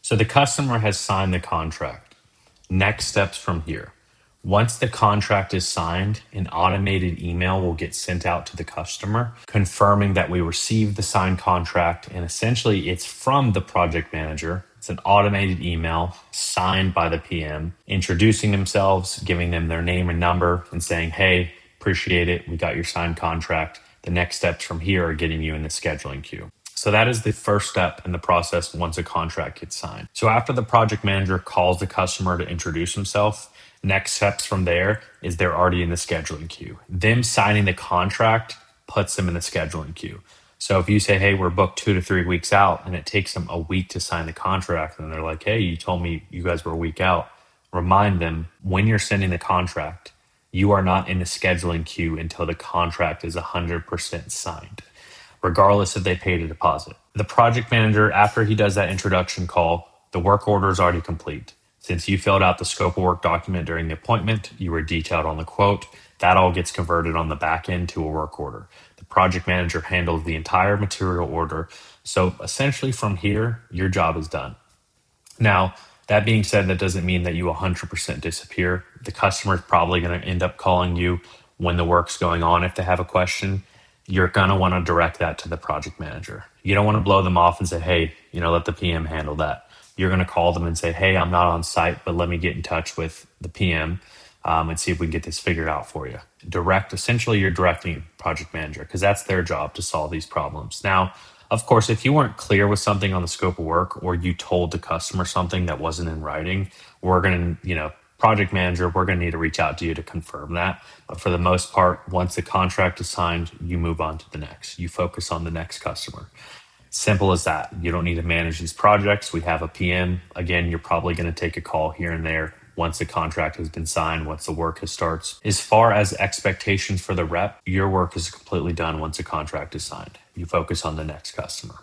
So the customer has signed the contract. Next steps from here. Once the contract is signed, an automated email will get sent out to the customer confirming that we received the signed contract. And essentially, it's from the project manager. It's an automated email signed by the PM, introducing themselves, giving them their name and number, and saying, hey, appreciate it. We got your signed contract. The next steps from here are getting you in the scheduling queue. So that is the first step in the process once a contract gets signed. So after the project manager calls the customer to introduce himself, next steps from there is they're already in the scheduling queue. Them signing the contract puts them in the scheduling queue. So if you say, hey, we're booked 2 to 3 weeks out, and it takes them a week to sign the contract, and they're like, hey, you told me you guys were a week out, remind them when you're sending the contract, you are not in the scheduling queue until the contract is 100% signed, regardless if they paid a deposit. The project manager, after he does that introduction call, the work order is already complete. Since you filled out the scope of work document during the appointment, you were detailed on the quote, that all gets converted on the back end to a work order. The project manager handles the entire material order. So essentially from here, your job is done. Now, that being said, that doesn't mean that you 100% disappear. The customer is probably going to end up calling you when the work's going on if they have a question. You're going to want to direct that to the project manager. You don't want to blow them off and say, hey, let the PM handle that. You're going to call them and say, hey, I'm not on site, but let me get in touch with the PM and see if we can get this figured out for you. Essentially, you're directing project manager because that's their job to solve these problems. Now, of course, if you weren't clear with something on the scope of work or you told the customer something that wasn't in writing, we're going to, project manager, we're going to need to reach out to you to confirm that. But for the most part, once the contract is signed, you move on to the next. You focus on the next customer. Simple as that. You don't need to manage these projects. We have a PM. Again, you're probably going to take a call here and there once the contract has been signed, once the work has starts. As far as expectations for the rep, your work is completely done once the contract is signed. You focus on the next customer.